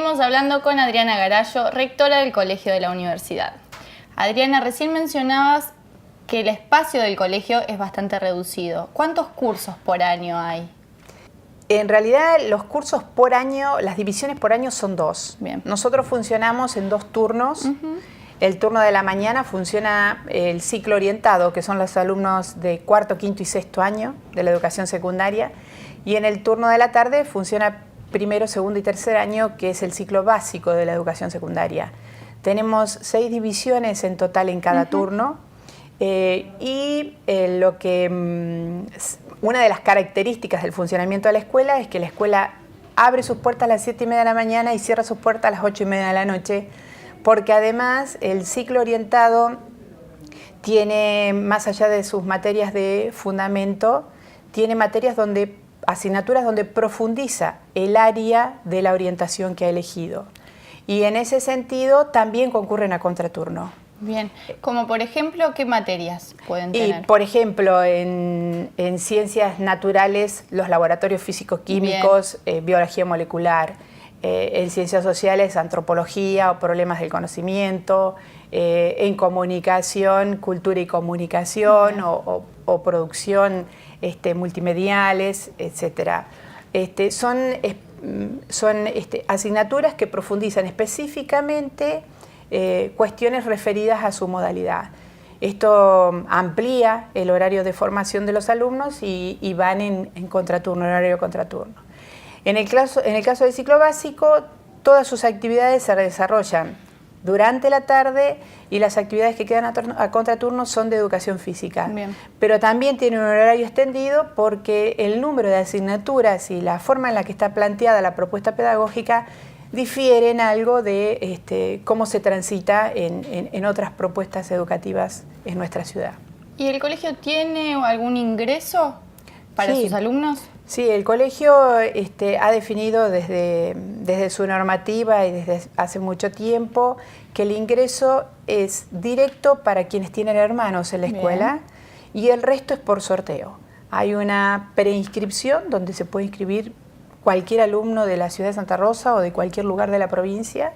Seguimos hablando con Adriana Garallo, rectora del Colegio de la Universidad. Adriana, recién mencionabas que el espacio del colegio es bastante reducido. ¿Cuántos cursos por año hay? En realidad los cursos por año, las divisiones por año son dos. Bien. Nosotros funcionamos en dos turnos. El turno de la mañana funciona el ciclo orientado, que son los alumnos de cuarto, quinto y sexto año de la educación secundaria. Y en el turno de la tarde funciona primero, segundo y tercer año, que es el ciclo básico de la educación secundaria. Tenemos 6 divisiones en total en cada turno. Una de las características del funcionamiento de la escuela es que la escuela abre sus puertas a las 7:30 de la mañana y cierra sus puertas a las 8:30 de la noche, porque además el ciclo orientado tiene, más allá de sus materias de fundamento, tiene asignaturas donde profundiza el área de la orientación que ha elegido. Y en ese sentido también concurren a contraturno. Bien, como por ejemplo, ¿qué materias pueden tener? Y por ejemplo, en ciencias naturales, los laboratorios físico-químicos, biología molecular, en ciencias sociales, antropología o problemas del conocimiento, en comunicación, cultura y comunicación o producción multimediales, etc. Son asignaturas que profundizan específicamente cuestiones referidas a su modalidad. Esto amplía el horario de formación de los alumnos y van en contraturno, en horario contraturno. En el caso del ciclo básico, todas sus actividades se desarrollan durante la tarde y las actividades que quedan a contraturno son de educación física. Bien. Pero también tiene un horario extendido porque el número de asignaturas y la forma en la que está planteada la propuesta pedagógica difieren algo de cómo se transita en otras propuestas educativas en nuestra ciudad. ¿Y el colegio tiene algún ingreso para sus alumnos? Sí, el colegio ha definido desde su normativa y desde hace mucho tiempo que el ingreso es directo para quienes tienen hermanos en la escuela y el resto es por sorteo. Hay una preinscripción donde se puede inscribir cualquier alumno de la ciudad de Santa Rosa o de cualquier lugar de la provincia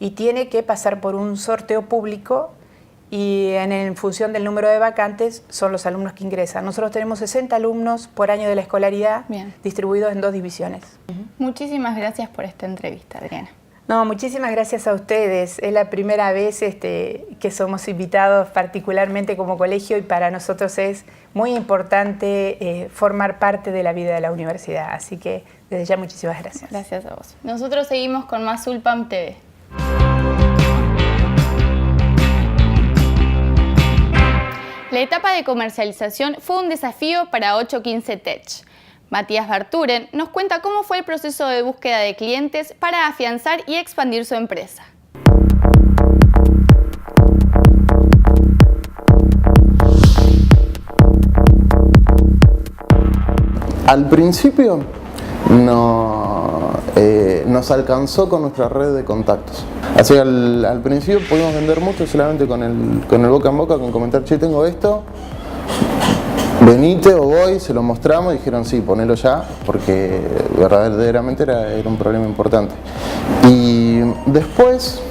y tiene que pasar por un sorteo público y en función del número de vacantes son los alumnos que ingresan. Nosotros tenemos 60 alumnos por año de la escolaridad distribuidos en 2 divisiones. Muchísimas gracias por esta entrevista, Adriana. No, muchísimas gracias a ustedes. Es la primera vez que somos invitados particularmente como colegio y para nosotros es muy importante formar parte de la vida de la universidad. Así que desde ya muchísimas gracias. Gracias a vos. Nosotros seguimos con más Ulpam TV. La etapa de comercialización fue un desafío para 815 Tech. Matías Barturen nos cuenta cómo fue el proceso de búsqueda de clientes para afianzar y expandir su empresa. Al principio nos alcanzó con nuestra red de contactos. Así que al principio pudimos vender mucho solamente con el boca en boca, con comentar, che, tengo esto, venite o voy, se lo mostramos y dijeron sí, ponelo ya, porque verdaderamente era un problema importante. Y después,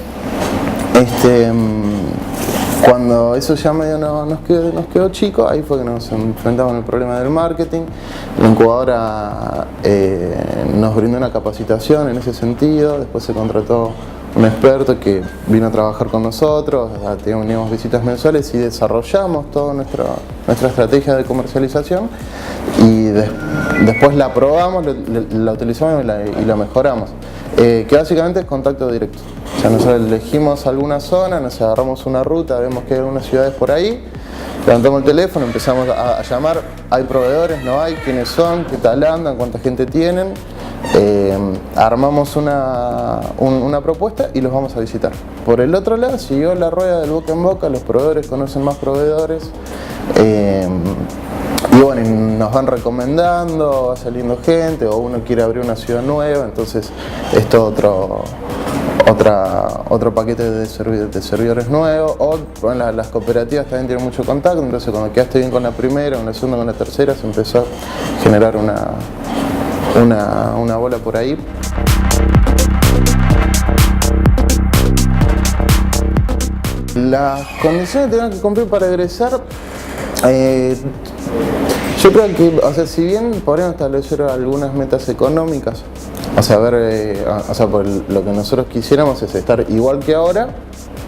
cuando eso ya medio nos quedó chico, ahí fue que nos enfrentamos al problema del marketing. La incubadora nos brindó una capacitación en ese sentido, después se contrató un experto que vino a trabajar con nosotros, teníamos visitas mensuales y desarrollamos toda nuestra estrategia de comercialización y después la probamos, la utilizamos y la mejoramos, que básicamente es contacto directo. O sea, nosotros elegimos alguna zona, nos agarramos una ruta, vemos que hay algunas ciudades por ahí, levantamos el teléfono, empezamos a llamar, hay proveedores, no hay, quiénes son, qué tal andan, cuánta gente tienen, armamos una propuesta y los vamos a visitar. Por el otro lado siguió la rueda del boca en boca, los proveedores conocen más proveedores y bueno, nos van recomendando, va saliendo gente o uno quiere abrir una ciudad nueva, entonces esto otro paquete de servidores nuevos, o bueno, las cooperativas también tienen mucho contacto, entonces cuando quedaste bien con la primera, con la segunda, con la tercera, se empezó a generar una bola por ahí. Las condiciones que tengan que cumplir para egresar, yo creo que, o sea, si bien podrían establecer algunas metas económicas, o sea, lo que nosotros quisiéramos es estar igual que ahora,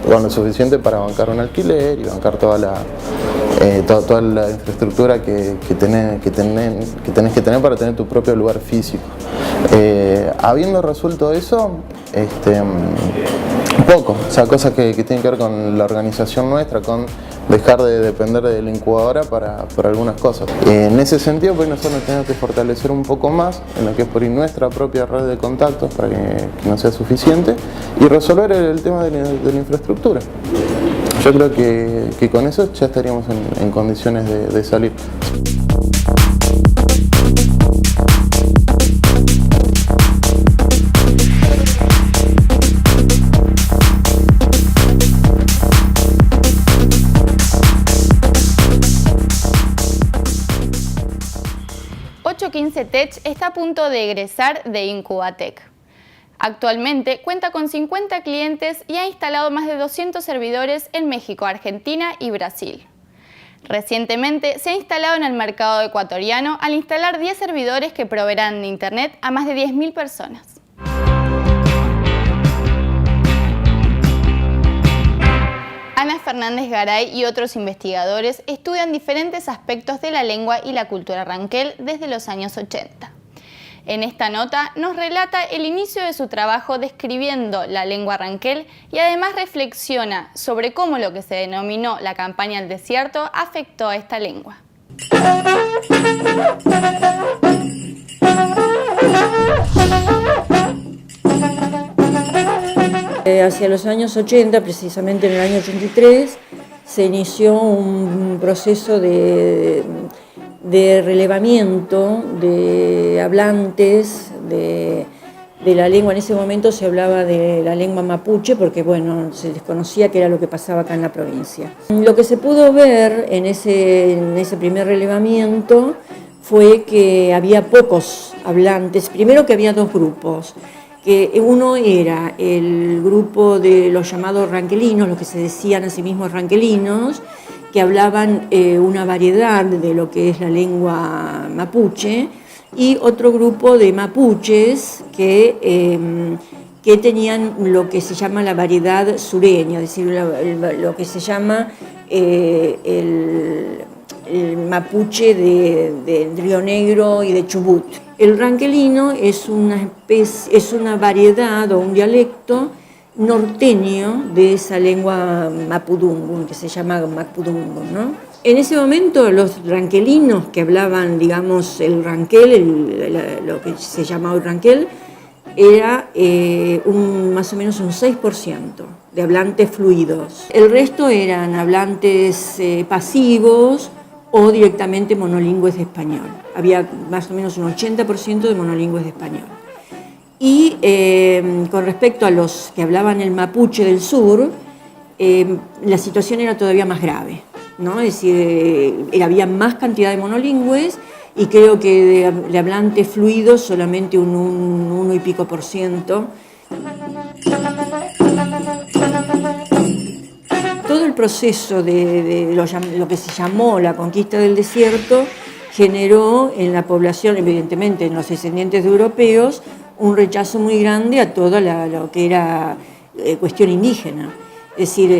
con lo suficiente para bancar un alquiler y bancar toda la infraestructura que tenés que tener para tener tu propio lugar físico. Habiendo resuelto eso, poco, o sea, cosas que tienen que ver con la organización nuestra, con dejar de depender de la incubadora por algunas cosas. En ese sentido, pues nosotros tenemos que fortalecer un poco más en lo que es por ahí nuestra propia red de contactos para que no sea suficiente y resolver el tema de la infraestructura. Yo creo que con eso ya estaríamos en condiciones de salir. Tech está a punto de egresar de Incubatec. Actualmente cuenta con 50 clientes y ha instalado más de 200 servidores en México, Argentina y Brasil. Recientemente se ha instalado en el mercado ecuatoriano al instalar 10 servidores que proveerán de Internet a más de 10.000 personas. Ana Fernández Garay y otros investigadores estudian diferentes aspectos de la lengua y la cultura ranquel desde los años 80. En esta nota nos relata el inicio de su trabajo describiendo la lengua ranquel y además reflexiona sobre cómo lo que se denominó la campaña al desierto afectó a esta lengua. Hacia los años 80, precisamente en el año 83, se inició un proceso de relevamiento de hablantes de la lengua. En ese momento se hablaba de la lengua mapuche porque, bueno, se desconocía qué era lo que pasaba acá en la provincia. Lo que se pudo ver en ese primer relevamiento fue que había pocos hablantes. Primero que había dos grupos. Que uno era el grupo de los llamados ranquelinos, los que se decían a sí mismos ranquelinos, que hablaban una variedad de lo que es la lengua mapuche, y otro grupo de mapuches que tenían lo que se llama la variedad sureña, es decir, lo que se llama el mapuche de Río Negro y de Chubut. El ranquelino es una variedad o un dialecto norteño de esa lengua mapudungun, que se llama mapudungun, ¿no? En ese momento los ranquelinos que hablaban, digamos, el ranquel, lo que se llama hoy ranquel, era más o menos un 6% de hablantes fluidos. El resto eran hablantes pasivos o directamente monolingües de español. Había más o menos un 80% de monolingües de español. Y con respecto a los que hablaban el mapuche del sur, la situación era todavía más grave, ¿no? Es decir, había más cantidad de monolingües y creo que de hablantes fluidos solamente un 1 y pico %. Todo el proceso de lo que se llamó la conquista del desierto generó en la población, evidentemente en los descendientes de europeos, un rechazo muy grande a todo lo que era cuestión indígena. Es decir,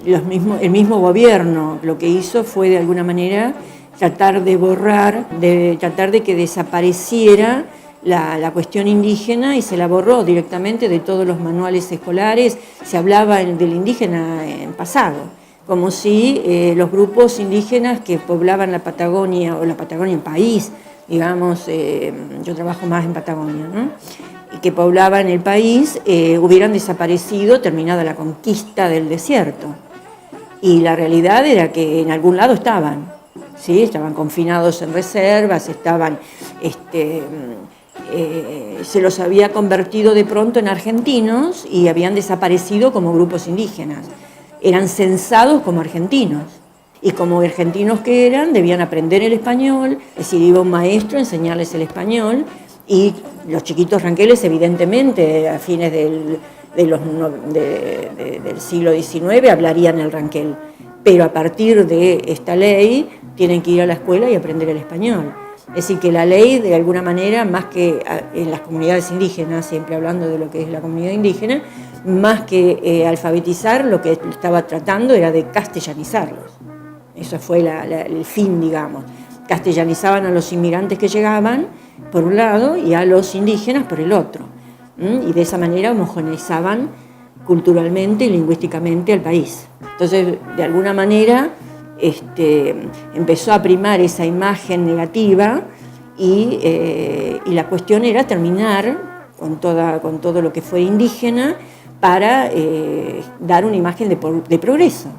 el mismo gobierno lo que hizo fue de alguna manera tratar de que desapareciera la cuestión indígena, y se la borró directamente de todos los manuales escolares. Se hablaba del indígena en pasado, como si los grupos indígenas que poblaban la Patagonia, o la Patagonia en país, digamos, yo trabajo más en Patagonia, ¿no? Y que poblaban el país, hubieran desaparecido terminada la conquista del desierto. Y la realidad era que en algún lado estaban, ¿sí? Estaban confinados en reservas, se los había convertido de pronto en argentinos y habían desaparecido como grupos indígenas. Eran censados como argentinos, y como argentinos que eran, debían aprender el español, es decir, iba un maestro a enseñarles el español, y los chiquitos ranqueles, evidentemente, a fines del del siglo XIX hablarían el ranquel, pero a partir de esta ley tienen que ir a la escuela y aprender el español. Es decir, que la ley, de alguna manera, más que en las comunidades indígenas, siempre hablando de lo que es la comunidad indígena, más que alfabetizar, lo que estaba tratando era de castellanizarlos. Eso fue el fin, digamos. Castellanizaban a los inmigrantes que llegaban, por un lado, y a los indígenas por el otro. Y de esa manera homogeneizaban culturalmente y lingüísticamente al país. Entonces, de alguna manera, empezó a primar esa imagen negativa y la cuestión era terminar con todo lo que fue indígena para dar una imagen de progreso.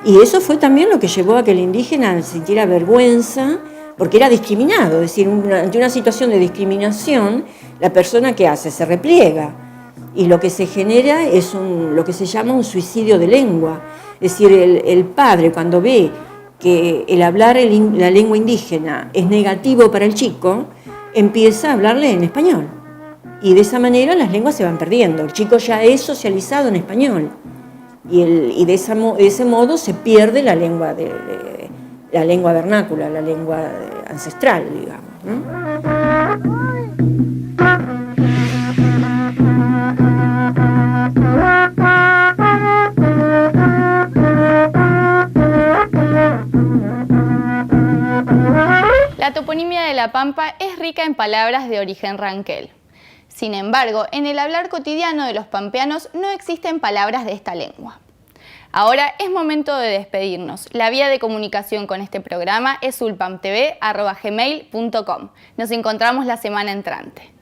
Y eso fue también lo que llevó a que el indígena sintiera vergüenza, porque era discriminado, es decir, ante una situación de discriminación, la persona que hace se repliega y lo que se genera es lo que se llama un suicidio de lengua. Es decir, el padre cuando ve que el hablar la lengua indígena es negativo para el chico, empieza a hablarle en español. Y de esa manera las lenguas se van perdiendo. El chico ya es socializado en español. Y de ese modo se pierde la lengua, la lengua vernácula, la lengua ancestral, digamos, ¿no? La toponimia de La Pampa es rica en palabras de origen ranquel. Sin embargo, en el hablar cotidiano de los pampeanos no existen palabras de esta lengua. Ahora es momento de despedirnos. La vía de comunicación con este programa es ulpamtv@gmail.com. Nos encontramos la semana entrante.